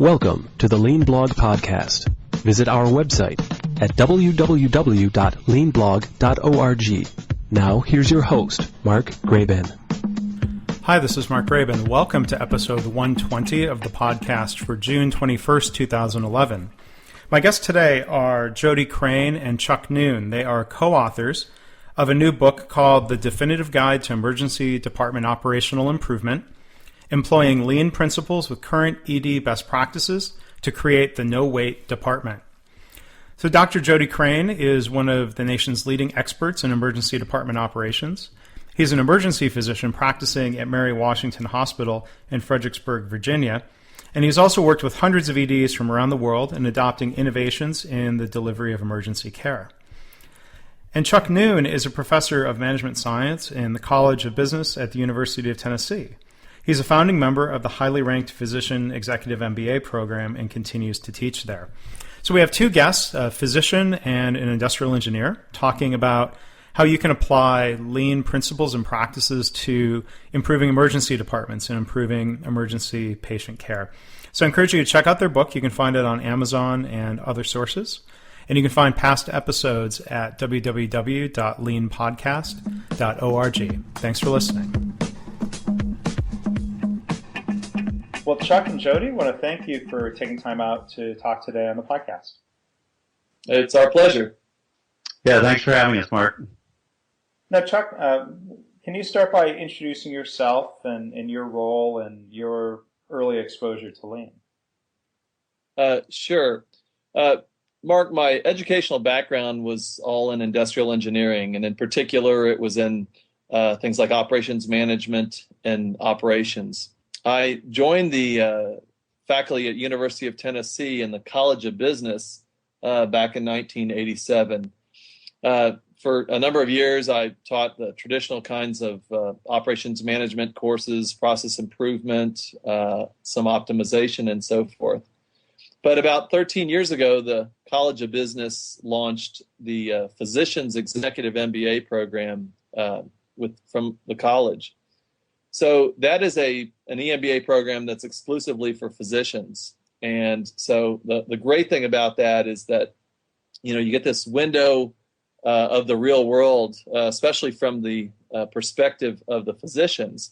Welcome to the Lean Blog Podcast. Visit our website at www.leanblog.org. Now, here's your host, Mark Graban. Hi, this is Mark Graban. Welcome to episode 120 of the podcast for June 21st, 2011. My guests today are Jody Crane and Chuck Noon. They are co-authors of a new book called The Definitive Guide to Emergency Department Operational Improvement, Employing Lean Principles with Current ED Best Practices to Create the No-Wait Department. So Dr. Jody Crane is one of the nation's leading experts in emergency department operations. He's an emergency physician practicing at Mary Washington Hospital in Fredericksburg, Virginia, and he's also worked with hundreds of EDs from around the world in adopting innovations in the delivery of emergency care. And Chuck Noon is a professor of management science in the College of Business at the University of Tennessee. He's a founding member of the highly ranked Physician Executive MBA program and continues to teach there. So we have two guests, a physician and an industrial engineer, talking about how you can apply lean principles and practices to improving emergency departments and improving emergency patient care. So I encourage you to check out their book. You can find it on Amazon and other sources. And you can find past episodes at www.leanpodcast.org. Thanks for listening. Well, Chuck and Jody, I want to thank you for taking time out to talk today on the podcast. It's our pleasure. Yeah, thanks for having us, Mark. Now, Chuck, can you start by introducing yourself and your role and your early exposure to Lean? Sure. Mark, my educational background was all in industrial engineering, and in particular, it was in things like operations management and operations. I joined the faculty at University of Tennessee in the College of Business back in 1987. For a number of years, I taught the traditional kinds of operations management courses, process improvement, some optimization, and so forth. But about 13 years ago, the College of Business launched the Physicians Executive MBA program from the college. So that is an EMBA program that's exclusively for physicians. And so the great thing about that is that, you get this window of the real world, especially from the perspective of the physicians,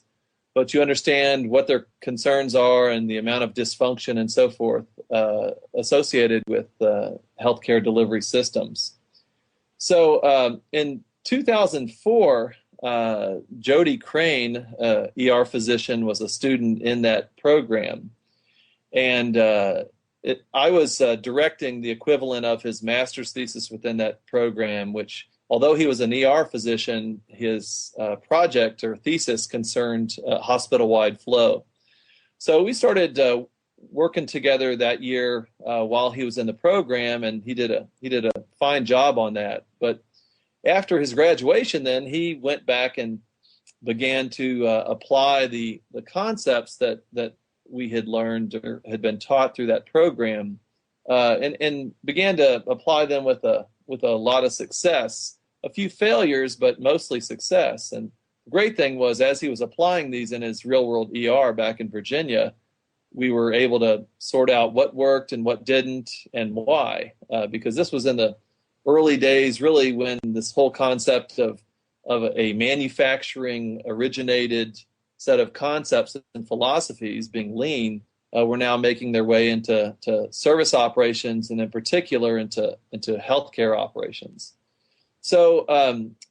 but you understand what their concerns are and the amount of dysfunction and so forth associated with healthcare delivery systems. So in 2004, Jody Crane, ER physician, was a student in that program. And I was directing the equivalent of his master's thesis within that program, which, although he was an ER physician, his project or thesis concerned hospital-wide flow. So we started working together that year while he was in the program, and he did a fine job on that. But after his graduation, then he went back and began to apply the concepts that we had learned or had been taught through that program, and began to apply them with a lot of success. A few failures, but mostly success. And the great thing was, as he was applying these in his real-world ER back in Virginia, we were able to sort out what worked and what didn't and why, because this was in the early days, really, when this whole concept of a manufacturing originated set of concepts and philosophies, being lean, were now making their way into service operations, and in particular into healthcare operations. So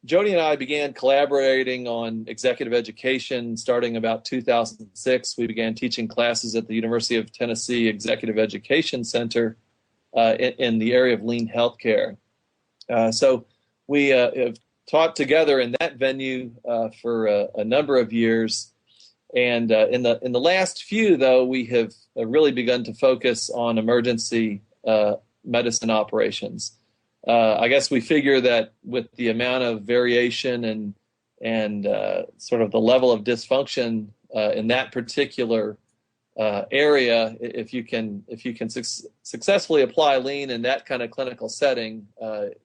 Jody and I began collaborating on executive education starting about 2006. We began teaching classes at the University of Tennessee Executive Education Center in the area of lean healthcare. So we have taught together in that venue for a number of years. And in the last few, though, we have really begun to focus on emergency medicine operations. I guess we figure that with the amount of variation and sort of the level of dysfunction in that particular area, if you can successfully apply lean in that kind of clinical setting,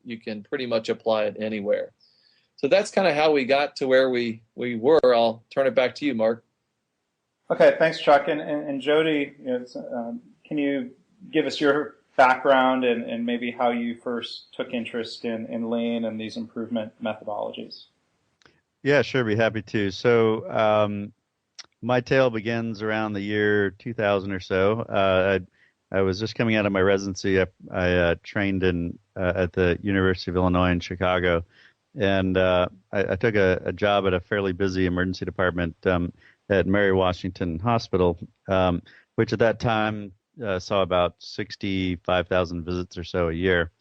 you can pretty much apply it anywhere. So that's kind of how we got to where we were. I'll turn it back to you, Mark. Okay, thanks, Chuck. And Jody, can you give us your background and maybe how you first took interest in lean and these improvement methodologies? Yeah, sure, be happy to. So my tale begins around the year 2000 or so. I was just coming out of my residency. I trained at the University of Illinois in Chicago, and I took a job at a fairly busy emergency department at Mary Washington Hospital, which at that time saw about 65,000 visits or so a year.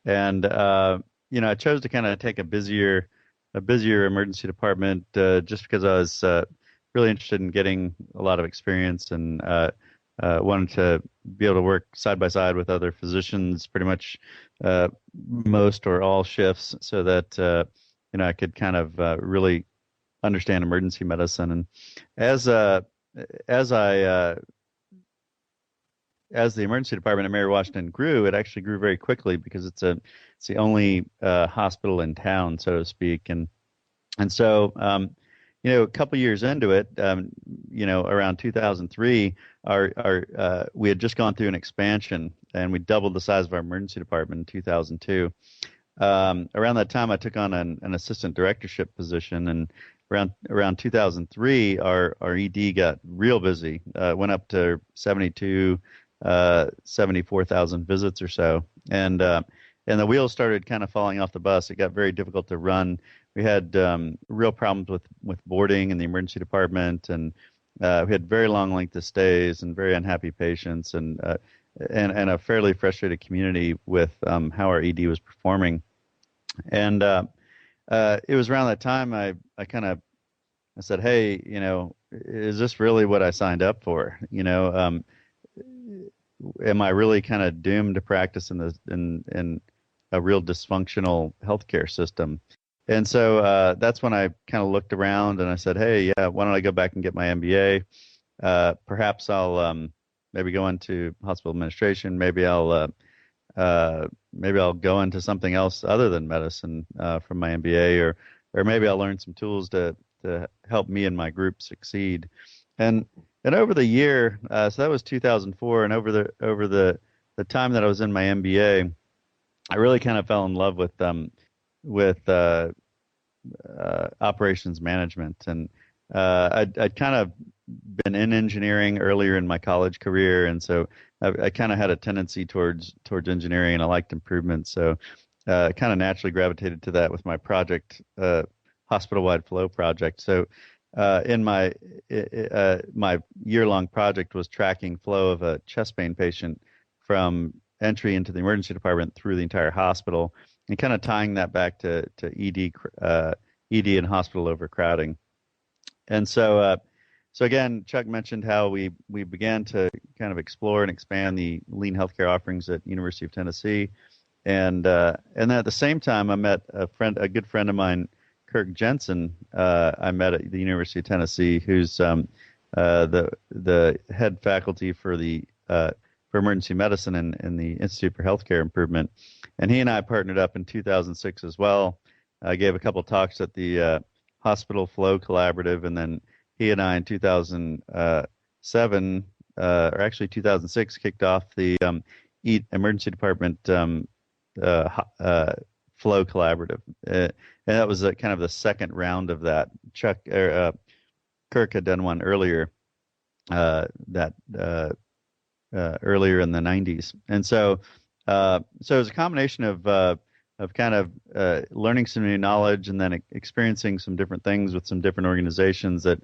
And I chose to kind of take a busier emergency department just because I was really interested in getting a lot of experience and wanted to be able to work side by side with other physicians, pretty much most or all shifts, so that I could kind of really understand emergency medicine. And as the emergency department at Mary Washington grew, it actually grew very quickly because it's the only hospital in town, so to speak. And so, a couple years into it, around 2003, we had just gone through an expansion, and we doubled the size of our emergency department in 2002. Around that time, I took on an assistant directorship position, and around 2003, our ED got real busy. Went up to 74,000 visits or so, and the wheels started kind of falling off the bus. It got very difficult to run. We had real problems with boarding in the emergency department, and we had very long length of stays and very unhappy patients, and a fairly frustrated community with how our ED was performing. And it was around that time I said, hey, is this really what I signed up for? Am I really kind of doomed to practice in a real dysfunctional healthcare system? And so that's when I kind of looked around and I said, hey, yeah, why don't I go back and get my MBA? Perhaps I'll maybe go into hospital administration. Maybe I'll go into something else other than medicine from my MBA, or maybe I'll learn some tools to help me and my group succeed. And over the year, so that was 2004, and over the time that I was in my MBA, I really kind of fell in love with operations management, and I'd kind of been in engineering earlier in my college career, and so I kind of had a tendency towards engineering, and I liked improvement, so I kind of naturally gravitated to that with my project, hospital-wide flow project. So in my year-long project was tracking flow of a chest pain patient from entry into the emergency department through the entire hospital, and kind of tying that back to ED and hospital overcrowding. And so again, Chuck mentioned how we began to kind of explore and expand the lean healthcare offerings at University of Tennessee, and then at the same time, I met a good friend of mine, Kirk Jensen. I met at the University of Tennessee, who's the head faculty for emergency medicine in the Institute for Healthcare Improvement, and he and I partnered up in 2006 as well. I gave a couple talks at the Hospital Flow Collaborative, and then he and I in 2007, or actually 2006, kicked off the Emergency Department Flow Collaborative, and that was kind of the second round of that. Kirk had done one earlier, earlier in the 90s, and so it was a combination of kind of learning some new knowledge, and then experiencing some different things with some different organizations and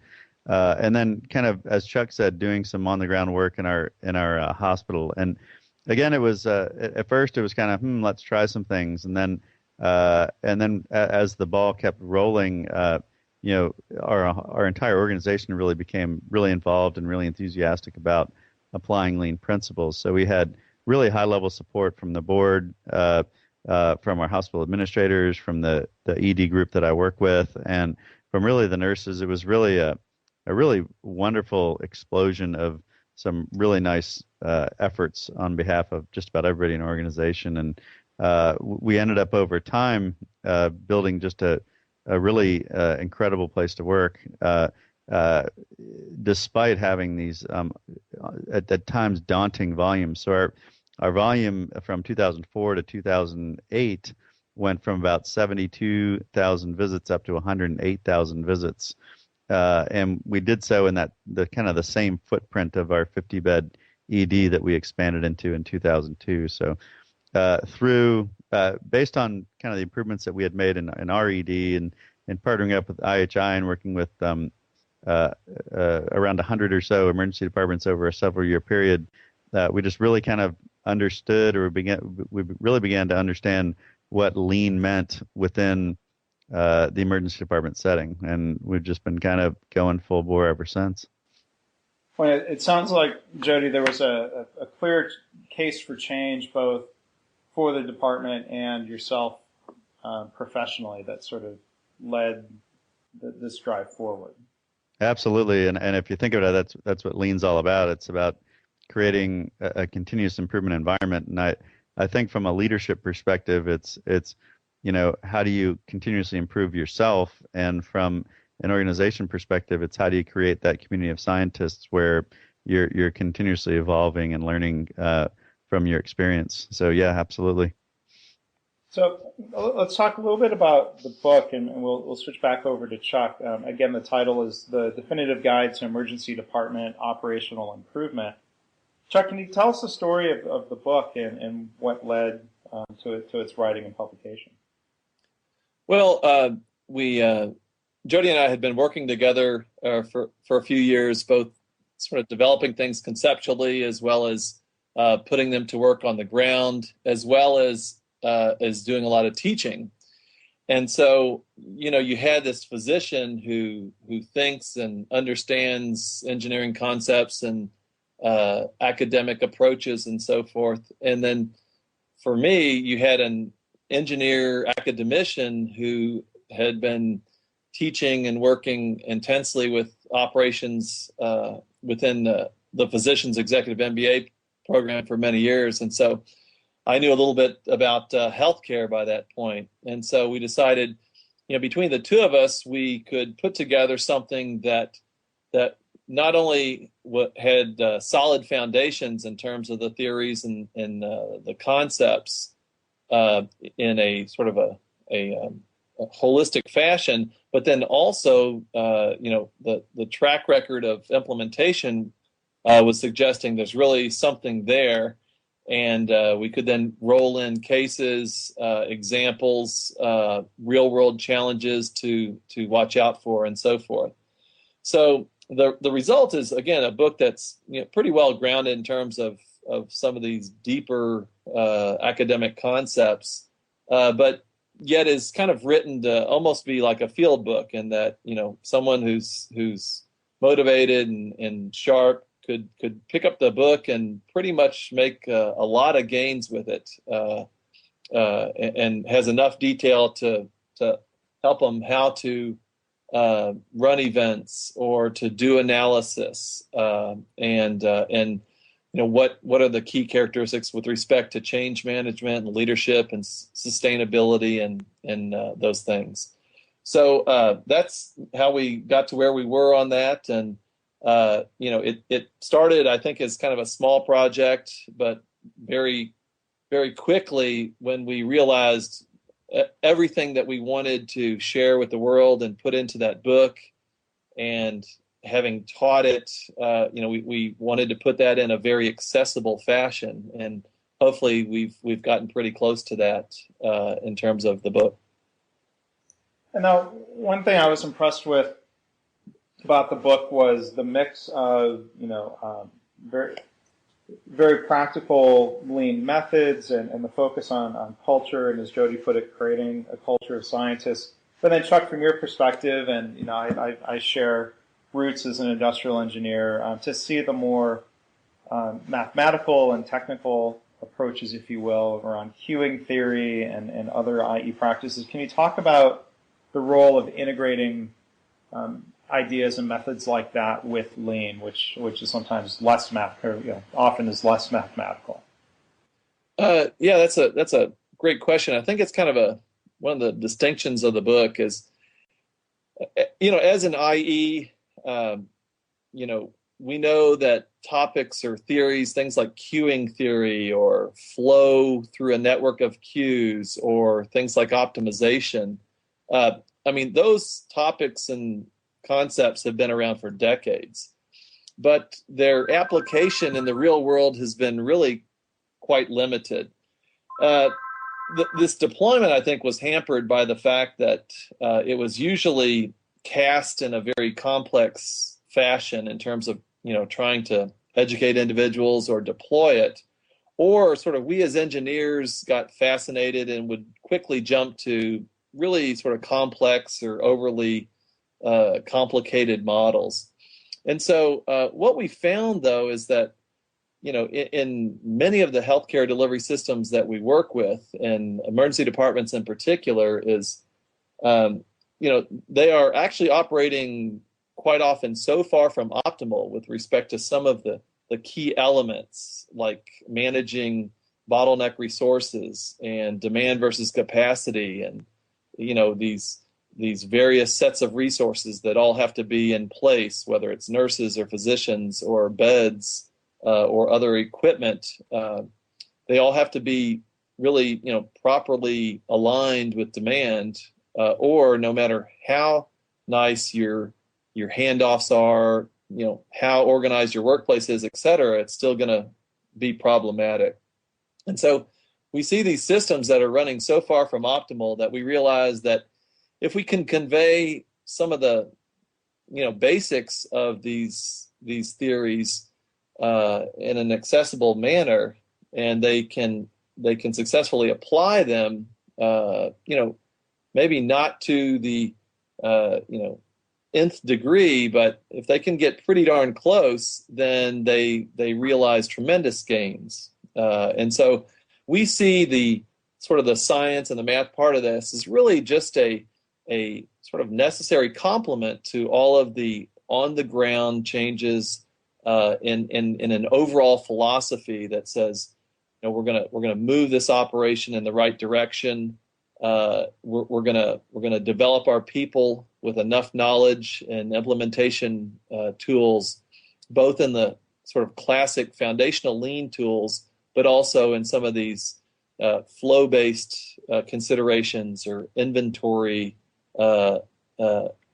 then kind of, as Chuck said, doing some on the ground work in our hospital. And again, it was at first it was kind of let's try some things, and then as the ball kept rolling, our entire organization really became really involved and really enthusiastic about applying lean principles. So we had really high level support from the board, from our hospital administrators, from the ED group that I work with, and from really the nurses. It was really a really wonderful explosion of some really nice efforts on behalf of just about everybody in the organization. And we ended up over time building just a really incredible place to work. despite having these at times daunting volumes. So our volume from 2004 to 2008 went from about 72,000 visits up to 108,000 visits. And we did so in the kind of the same footprint of our 50-bed ED that we expanded into in 2002. So based on kind of the improvements that we had made in our ED and partnering up with IHI and working with around 100 or so emergency departments over a several-year period, we just really kind of understood, or we really began to understand what lean meant within the emergency department setting, and we've just been kind of going full bore ever since. Well, it sounds like, Jody, there was a clear case for change both for the department and yourself professionally that sort of led this drive forward. Absolutely, and if you think about it, that's what lean's all about. It's about creating a continuous improvement environment, and I think from a leadership perspective, it's how do you continuously improve yourself, and from an organization perspective, it's how do you create that community of scientists where you're continuously evolving and learning from your experience. So yeah, absolutely. So let's talk a little bit about the book, and we'll switch back over to Chuck. Again, the title is The Definitive Guide to Emergency Department Operational Improvement. Chuck, can you tell us the story of the book and what led to its writing and publication? Well, Jody and I had been working together for a few years, both sort of developing things conceptually as well as putting them to work on the ground, as well as doing a lot of teaching. And so, you had this physician who thinks and understands engineering concepts and academic approaches and so forth. And then for me, you had an engineer academician who had been teaching and working intensely with operations within the physician's executive MBA program for many years. And so I knew a little bit about healthcare by that point. And so we decided, between the two of us, we could put together something that not only had solid foundations in terms of the theories and the concepts in a sort of a holistic fashion, but then also, the track record of implementation was suggesting there's really something there. And we could then roll in cases, examples, real-world challenges to watch out for, and so forth. So the result is, again, a book that's pretty well grounded in terms of some of these deeper academic concepps, but yet is kind of written to almost be like a field book, in that someone who's motivated and sharp could pick up the book and pretty much make a lot of gains with it, and has enough detail to help them how to run events or to do analysis, and what are the key characteristics with respect to change management and leadership and sustainability and those things. So that's how we got to where we were on that. And it started, I think, as kind of a small project, but very, very quickly, when we realized everything that we wanted to share with the world and put into that book, and having taught it, we wanted to put that in a very accessible fashion, and hopefully we've gotten pretty close to that in terms of the book. And now, one thing I was impressed with about the book was the mix of very, very practical lean methods and the focus on culture, and, as Jody put it, creating a culture of scientists. But then, Chuck, from your perspective, and I share roots as an industrial engineer, to see the more mathematical and technical approaches, if you will, around queuing theory and other IE practices. Can you talk about the role of integrating ideas and methods like that with lean, which is sometimes less often is less mathematical? Yeah, that's a great question. I think it's kind of one of the distinctions of the book is, as an IE, you know, we know that topics or theories, things like queuing theory or flow through a network of queues or things like optimization, I mean, those topics and concepts have been around for decades, but their application in the real world has been really quite limited. This deployment, I think, was hampered by the fact that it was usually cast in a very complex fashion in terms of, you know, trying to educate individuals or deploy it, or sort of we as engineers got fascinated and would quickly jump to really sort of complex or overly complicated models. And so what we found, though, is that, you know, in many of the healthcare delivery systems that we work with, and emergency departments in particular, is, you know, they are actually operating quite often so far from optimal with respect to some of the key elements, like managing bottleneck resources and demand versus capacity, and, you know, these various sets of resources that all have to be in place, whether it's nurses or physicians or beds or other equipment. They all have to be really, you know, properly aligned with demand, or no matter how nice your handoffs are, you know, how organized your workplace is, et cetera, it's still going to be problematic. And so we see these systems that are running so far from optimal that we realize that if we can convey some of the, you know, basics of these theories in an accessible manner, and they can successfully apply them, you know, maybe not to the you know, nth degree, but if they can get pretty darn close, then they realize tremendous gains. And so we see the sort of the science and the math part of this is really just a sort of necessary complement to all of the on the ground changes in an overall philosophy that says, you know, we're gonna move this operation in the right direction. We're gonna develop our people with enough knowledge and implementation tools, both in the sort of classic foundational lean tools, but also in some of these flow-based considerations or inventory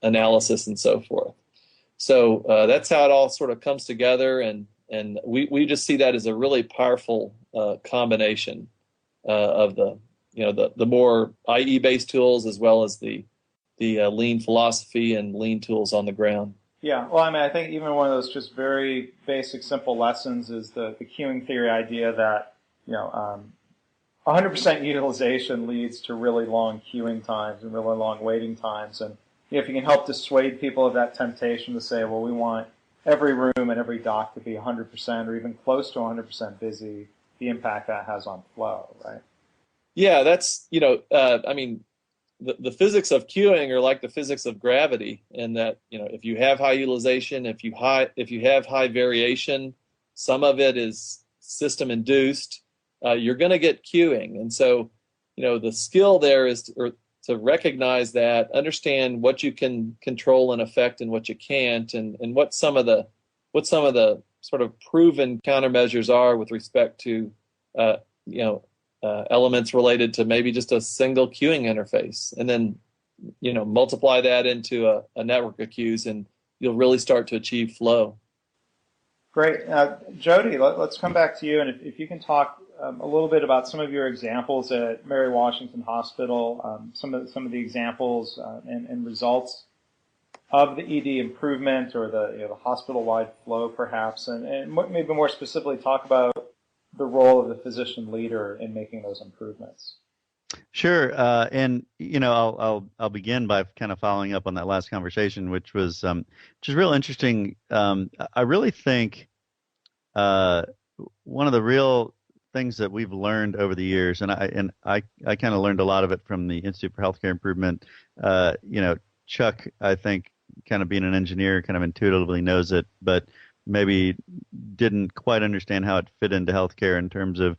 analysis and so forth. So that's how it all sort of comes together, and we just see that as a really powerful combination of the, you know, the more IE-based tools as well as the lean philosophy and lean tools on the ground. Yeah, well, I mean, I think even one of those just very basic, simple lessons is the queuing theory idea that, you know, 100% utilization leads to really long queuing times and really long waiting times. And if you can help dissuade people of that temptation to say, well, we want every room and every dock to be 100% or even close to 100% busy, the impact that has on flow, right? Yeah, that's, you know, I mean, the physics of queuing are like the physics of gravity, in that, you know, if you have high utilization, if you have high variation, some of it is system induced, you're going to get queuing. And so, you know, the skill there is to recognize that, understand what you can control and affect and what you can't, and what some of the sort of proven countermeasures are with respect to, you know, elements related to maybe just a single queuing interface, and then, you know, multiply that into a network of queues, and you'll really start to achieve flow. Great. Jody, let's come back to you, and if you can talk a little bit about some of your examples at Mary Washington Hospital, some of the examples and results of the ED improvement, or the, you know, the hospital-wide flow, perhaps, and maybe more specifically talk about the role of the physician leader in making those improvements. Sure, and you know, I'll begin by kind of following up on that last conversation, which was just real interesting. I really think one of the real things that we've learned over the years, and I kind of learned a lot of it from the Institute for Healthcare Improvement. You know, Chuck, I think, kind of being an engineer, kind of intuitively knows it, but maybe didn't quite understand how it fit into healthcare in terms of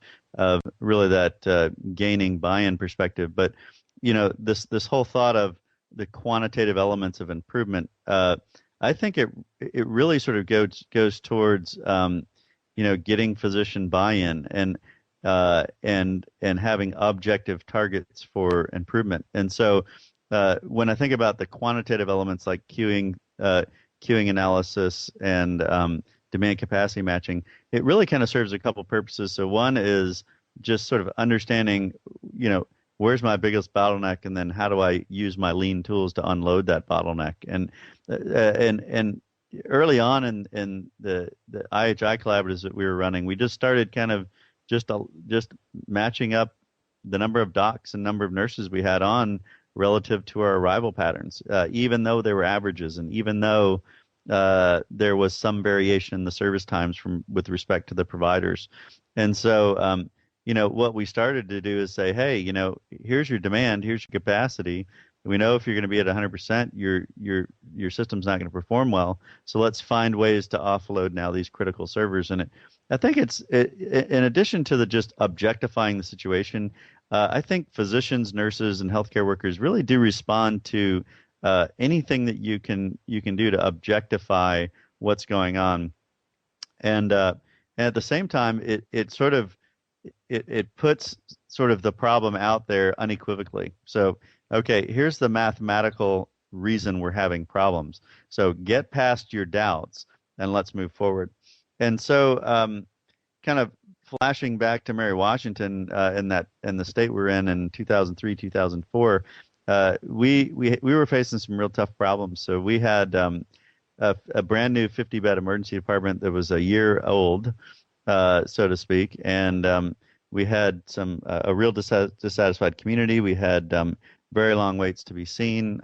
really that gaining buy-in perspective. But, you know, this whole thought of the quantitative elements of improvement, I think it really sort of goes towards getting physician buy-in and having objective targets for improvement. And so when I think about the quantitative elements like queuing analysis and demand capacity matching, it really kind of serves a couple purposes. So one is just sort of understanding, where's my biggest bottleneck, and then how do I use my lean tools to unload that bottleneck. And early on in the IHI collaboratives that we were running, we just started kind of just matching up the number of docs and number of nurses we had on relative to our arrival patterns, even though they were averages, and even though there was some variation in the service times with respect to the providers. And so, what we started to do is say, hey, here's your demand, here's your capacity. We know if you're going to be at 100%, your system's not going to perform well. So let's find ways to offload now these critical servers. And I think it's in addition to the just objectifying the situation, I think physicians, nurses, and healthcare workers really do respond to anything that you can do to objectify what's going on. And at the same time, it sort of it puts sort of the problem out there unequivocally. So, okay, here's the mathematical reason we're having problems. So get past your doubts and let's move forward. And so, kind of flashing back to Mary Washington in the state we're in 2003, 2004, we were facing some real tough problems. So we had a brand new 50-bed emergency department that was a year old, so to speak, and we had a real dissatisfied community. We had very long waits to be seen.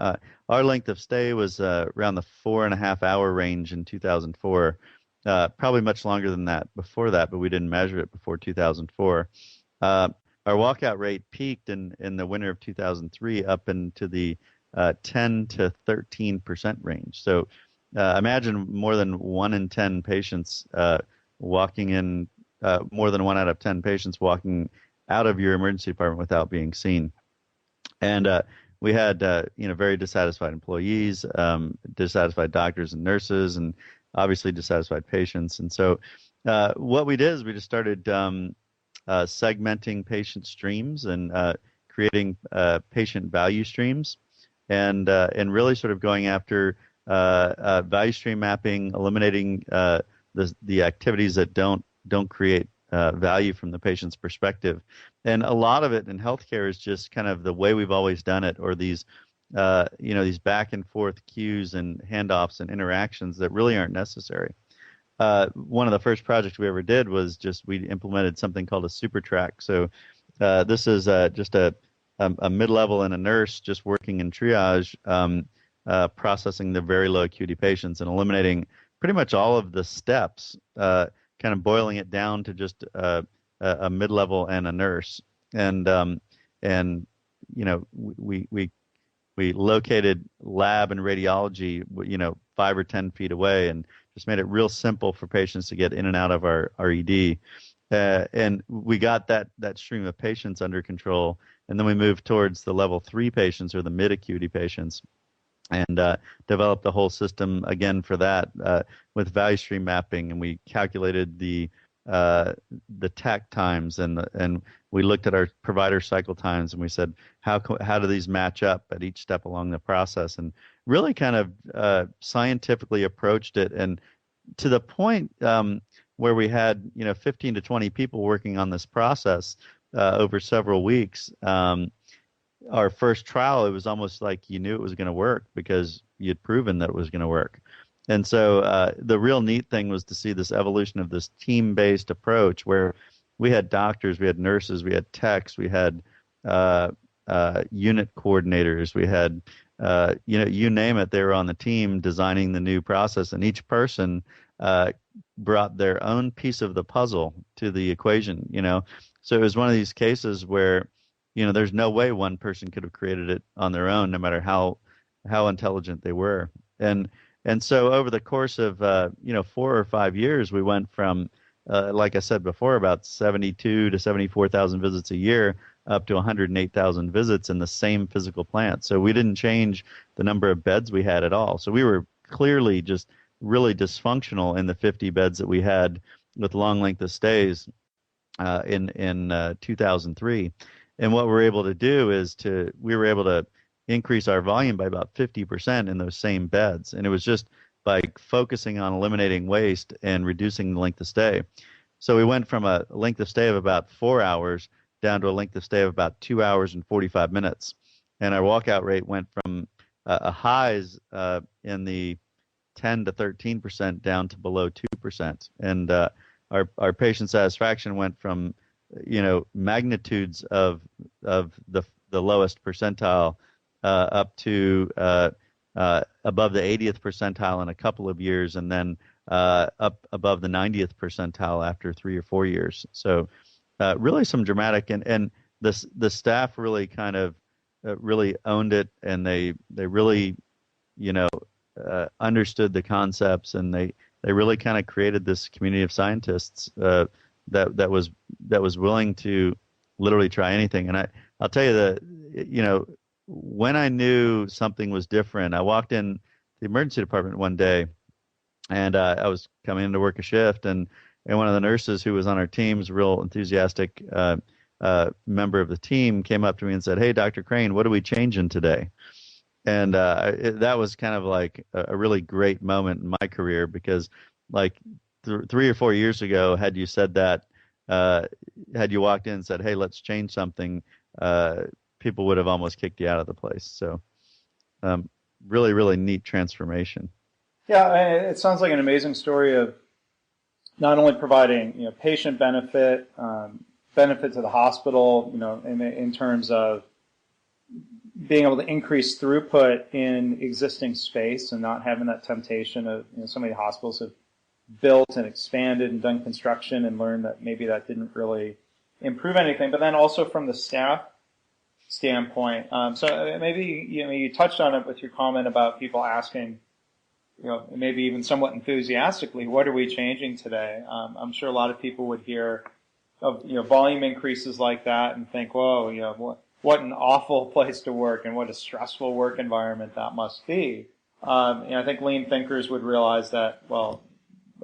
Our length of stay was around the 4.5-hour range in 2004. Probably much longer than that before that, but we didn't measure it before 2004. Our walkout rate peaked in the winter of 2003 up into the 10 to 13% range. So imagine more than 1 in 10 patients walking in, more than 1 out of 10 patients walking out of your emergency department without being seen. And we had very dissatisfied employees, dissatisfied doctors and nurses, and obviously dissatisfied patients. And so what we did is we just started segmenting patient streams and creating patient value streams, and really sort of going after value stream mapping, eliminating the activities that don't create value from the patient's perspective. And a lot of it in healthcare is just kind of the way we've always done it, or these these back and forth cues and handoffs and interactions that really aren't necessary. One of the first projects we ever did was we implemented something called a super track. So this is just a mid-level and a nurse just working in triage, processing the very low acuity patients and eliminating pretty much all of the steps, kind of boiling it down to just a mid-level and a nurse. And we located lab and radiology, 5 or 10 feet away, and just made it real simple for patients to get in and out of our ED. And we got that stream of patients under control, and then we moved towards the level 3 patients, or the mid-acuity patients, and developed a whole system again for that with value stream mapping. And we calculated the tech times, and we looked at our provider cycle times, and we said, how do these match up at each step along the process, and really kind of scientifically approached it, and to the point where we had 15 to 20 people working on this process over several weeks. Our first trial, it was almost like you knew it was going to work because you'd proven that it was going to work. And so the real neat thing was to see this evolution of this team-based approach where we had doctors, we had nurses, we had techs, we had unit coordinators, we had, you name it, they were on the team designing the new process, and each person brought their own piece of the puzzle to the equation, So it was one of these cases where, there's no way one person could have created it on their own, no matter how intelligent they were. And so over the course of 4 or 5 years, we went from, like I said before, about 72 to 74,000 visits a year up to 108,000 visits in the same physical plant. So we didn't change the number of beds we had at all. So we were clearly just really dysfunctional in the 50 beds that we had with long length of stays in 2003. And what we're able to do is we were able to increase our volume by about 50% in those same beds. And it was just by focusing on eliminating waste and reducing the length of stay. So we went from a length of stay of about 4 hours down to a length of stay of about 2 hours and 45 minutes. And our walkout rate went from a highs in the 10 to 13% down to below 2%. And our patient satisfaction went from, magnitudes of the lowest percentile up to above the 80th percentile in a couple of years, and then up above the 90th percentile after 3 or 4 years. So really some dramatic, and the staff really kind of really owned it, and they really, understood the concepts, and they really kind of created this community of scientists that was willing to literally try anything. And I'll tell you that, when I knew something was different, I walked in the emergency department one day, and I was coming in to work a shift, and one of the nurses who was on our team, was a real enthusiastic member of the team, came up to me and said, "Hey, Dr. Crane, what are we changing today?" And that was kind of like a really great moment in my career, because like 3 or 4 years ago, had you said that, had you walked in and said, "Hey, let's change something," people would have almost kicked you out of the place. So really, really neat transformation. Yeah, it sounds like an amazing story of not only providing patient benefit, benefit to the hospital, in terms of being able to increase throughput in existing space and not having that temptation of, so many hospitals have built and expanded and done construction and learned that maybe that didn't really improve anything. But then also from the staff standpoint, so maybe you touched on it with your comment about people asking, maybe even somewhat enthusiastically, what are we changing today? I'm sure a lot of people would hear of volume increases like that and think, whoa, what an awful place to work and what a stressful work environment that must be. I think lean thinkers would realize that, well,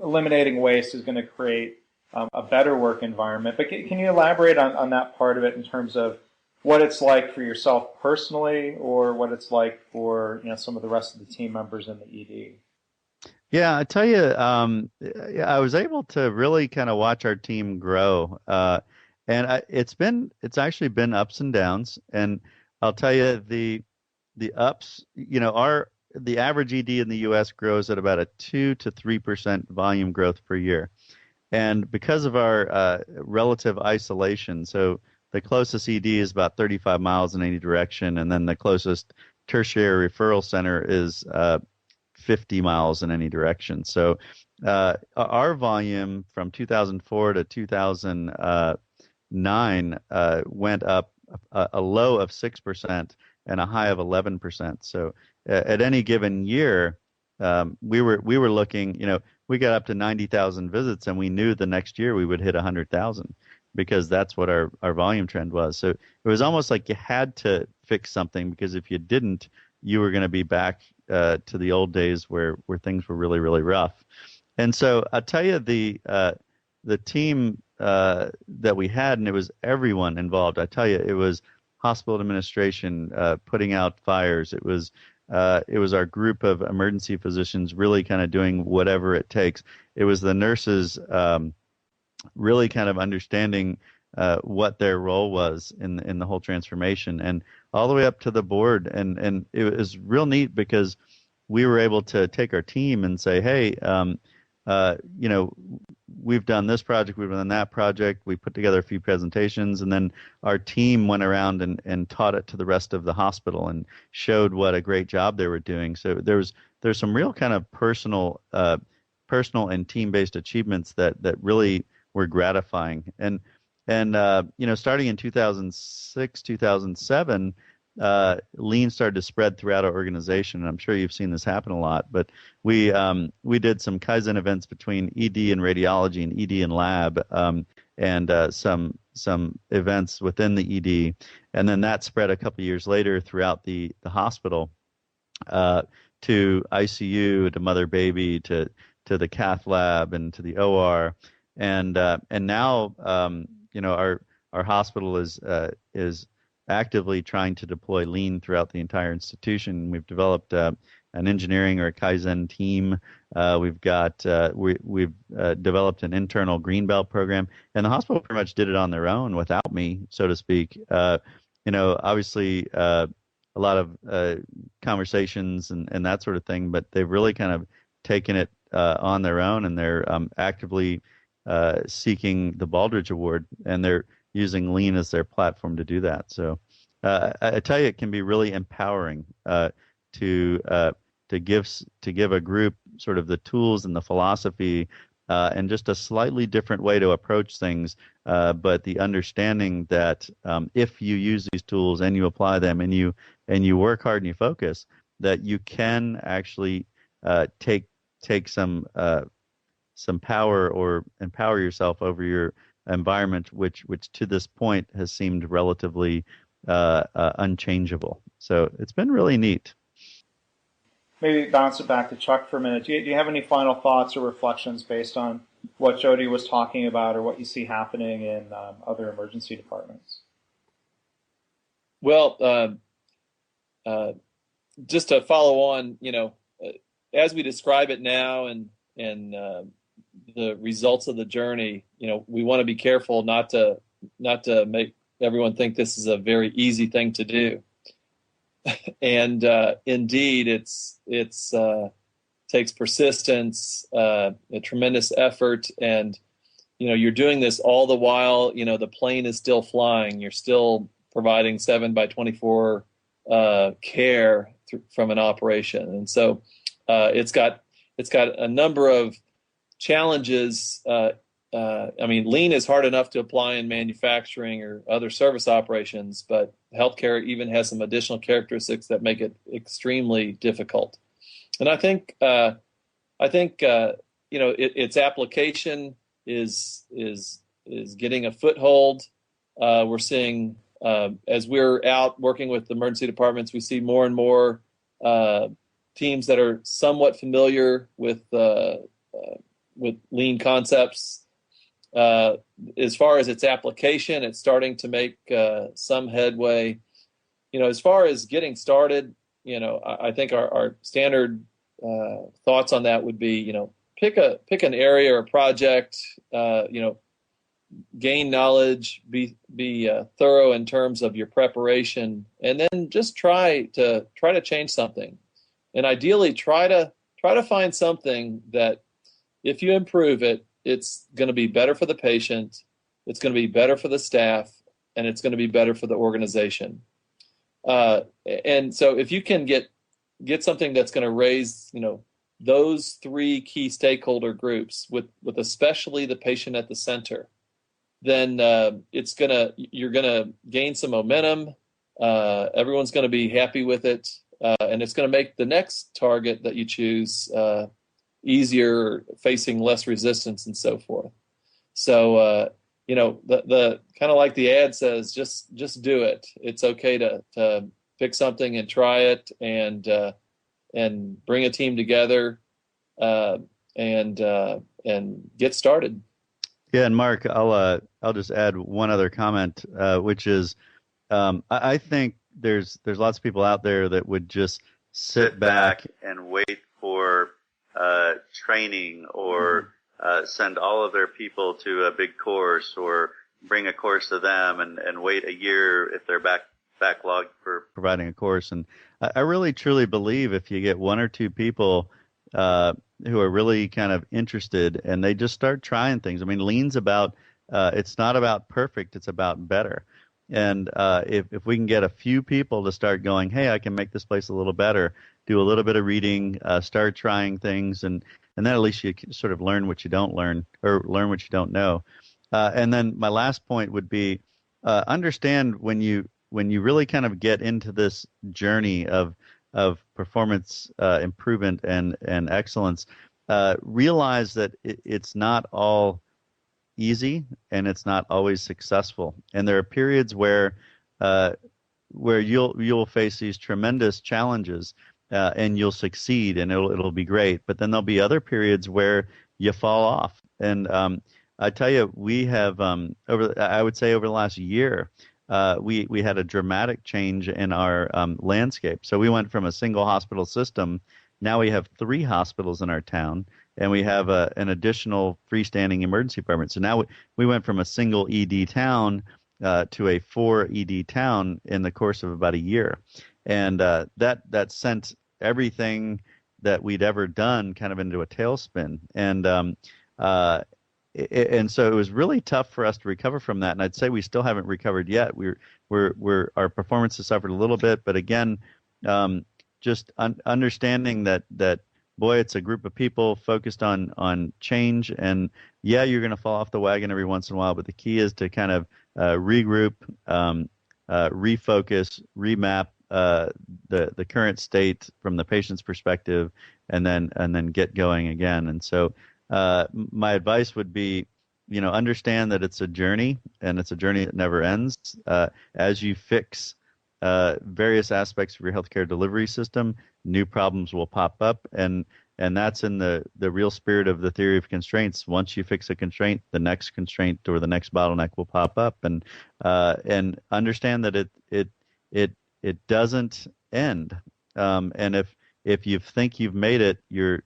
eliminating waste is going to create a better work environment. But can you elaborate on that part of it in terms of what it's like for yourself personally, or what it's like for some of the rest of the team members in the ED? Yeah, I tell you, I was able to really kind of watch our team grow, and it's actually been ups and downs. And I'll tell you, the ups, the average ED in the U.S. grows at about a 2 to 3% volume growth per year, and because of our relative isolation, so the closest ED is about 35 miles in any direction, and then the closest tertiary referral center is 50 miles in any direction. So our volume from 2004 to 2009 went up a low of 6% and a high of 11%. So at any given year, we were looking, we got up to 90,000 visits, and we knew the next year we would hit 100,000, because that's what our volume trend was. So it was almost like you had to fix something, because if you didn't, you were going to be back to the old days where things were really, really rough. And so I'll tell you, the team that we had, and it was everyone involved. I tell you, it was hospital administration putting out fires. It was our group of emergency physicians really kind of doing whatever it takes. It was the nurses really kind of understanding what their role was in the whole transformation, and all the way up to the board. And it was real neat, because we were able to take our team and say, hey, we've done this project, we've done that project, we put together a few presentations, and then our team went around and taught it to the rest of the hospital and showed what a great job they were doing. So there's some real kind of personal and team-based achievements that really were gratifying. And starting in 2006, 2007, lean started to spread throughout our organization. And I'm sure you've seen this happen a lot, but we did some Kaizen events between ED and radiology and ED and lab, and some events within the ED. And then that spread a couple of years later throughout the hospital, to ICU, to mother baby, to the cath lab, and to the OR, and now our hospital is actively trying to deploy lean throughout the entire institution. We've developed an engineering or a Kaizen team. We've developed an internal greenbelt program, and the hospital pretty much did it on their own without me, so to speak. Obviously a lot of conversations and that sort of thing, but they've really kind of taken it on their own, and they're actively seeking the Baldrige Award, and they're using lean as their platform to do that. So I tell you, it can be really empowering to give a group sort of the tools and the philosophy and just a slightly different way to approach things, but the understanding that if you use these tools and you apply them and you work hard and you focus, that you can actually take some power or empower yourself over your environment, which to this point has seemed relatively unchangeable. So it's been really neat. Maybe bounce it back to Chuck for a minute. Do you have any final thoughts or reflections based on what Jody was talking about, or what you see happening in other emergency departments? Well, just to follow on, as we describe it now and the results of the journey, we want to be careful not to make everyone think this is a very easy thing to do. And indeed, it's takes persistence, a tremendous effort, and you're doing this all the while. The plane is still flying. You're still providing 7x24 care from an operation, and so it's got a number of challenges. Lean is hard enough to apply in manufacturing or other service operations, but healthcare even has some additional characteristics that make it extremely difficult. And I think its application is getting a foothold. We're seeing as we're out working with the emergency departments, we see more and more teams that are somewhat familiar with lean concepts. As far as its application, it's starting to make some headway. As far as getting started, I think our standard thoughts on that would be, pick an area or a project, gain knowledge, be thorough in terms of your preparation, and then just try to change something, and ideally try to find something that if you improve it, it's going to be better for the patient, it's going to be better for the staff, and it's going to be better for the organization. And so if you can get something that's going to raise, those three key stakeholder groups with especially the patient at the center, then you're going to gain some momentum. Everyone's going to be happy with it, and it's going to make the next target that you choose easier, facing less resistance and so forth. So, the kind of like the ad says, just do it. It's okay to pick something and try it, and bring a team together, and get started. Yeah, and Mark, I'll just add one other comment, which is I think there's lots of people out there that would just sit back and wait for training, or send all of their people to a big course, or bring a course to them and wait a year if they're backlogged for providing a course. And I really truly believe if you get one or two people who are really kind of interested and they just start trying things. I mean, lean's about it's not about perfect, it's about better. And if we can get a few people to start going, hey, I can make this place a little better, do a little bit of reading, start trying things, and then at least you can sort of learn what you don't learn, or learn what you don't know. And then my last point would be understand when you really kind of get into this journey of performance improvement and excellence, realize that it's not all easy and it's not always successful. And there are periods where you'll face these tremendous challenges, and you'll succeed, and it'll be great. But then there'll be other periods where you fall off. And I tell you, we have over the last year, we had a dramatic change in our landscape. So we went from a single hospital system. Now we have 3 hospitals in our town, and we have an additional freestanding emergency department. So now we went from a single ED town to a 4 ED town in the course of about a year. And that sent everything that we'd ever done kind of into a tailspin. And so it was really tough for us to recover from that. And I'd say we still haven't recovered yet. Our performance has suffered a little bit, but again, just understanding that boy, it's a group of people focused on change, and yeah, you're going to fall off the wagon every once in a while, but the key is to kind of regroup, refocus, remap the current state from the patient's perspective, and then get going again. And so my advice would be, understand that it's a journey, and it's a journey that never ends. As you fix various aspects of your healthcare delivery system, new problems will pop up, and that's in the real spirit of the theory of constraints. Once you fix a constraint, the next constraint or the next bottleneck will pop up, and understand that it doesn't end. And if you think you've made it, you're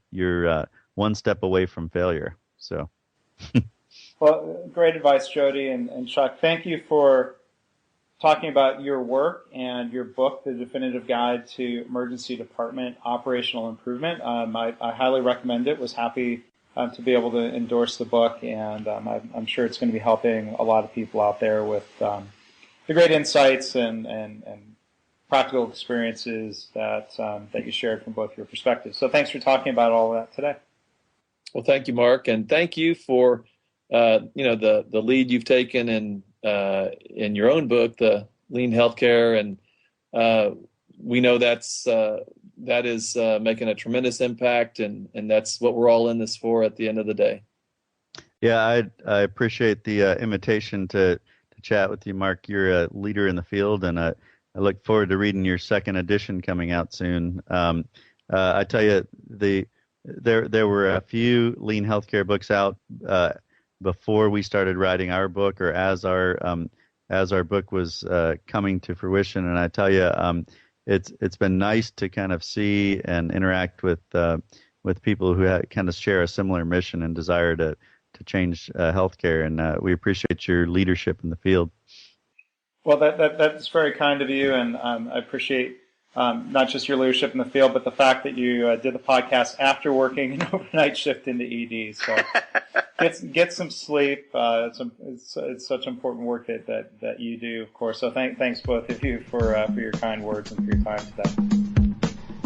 one step away from failure. So, well, great advice, Jody and Chuck. Thank you for talking about your work and your book, The Definitive Guide to Emergency Department Operational Improvement. I highly recommend it. Was happy to be able to endorse the book, and I'm sure it's going to be helping a lot of people out there with the great insights and practical experiences that you shared from both your perspectives. So thanks for talking about all of that today. Well, thank you, Mark, and thank you for the lead you've taken in your own book, the Lean Healthcare, and we know that is making a tremendous impact, and that's what we're all in this for at the end of the day. Yeah, I appreciate the invitation to chat with you, Mark. You're a leader in the field, and I look forward to reading your second edition coming out soon. I tell you, there were a few Lean Healthcare books out before we started writing our book, or as our book was coming to fruition. And I tell you, it's been nice to kind of see and interact with people who kind of share a similar mission and desire to change healthcare. And we appreciate your leadership in the field. Well, that's very kind of you, and I appreciate not just your leadership in the field, but the fact that you did the podcast after working an overnight shift into ED. So get some sleep. It's such important work that you do, of course. So thanks both of you for your kind words and for your time today.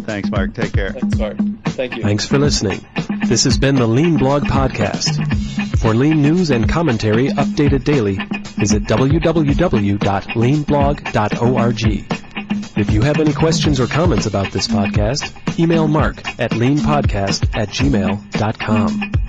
Thanks, Mark. Take care. Thanks, Mark. Thank you. Thanks for listening. This has been the Lean Blog Podcast. For Lean news and commentary updated daily, visit www.leanblog.org. If you have any questions or comments about this podcast, email Mark at leanpodcast@gmail.com.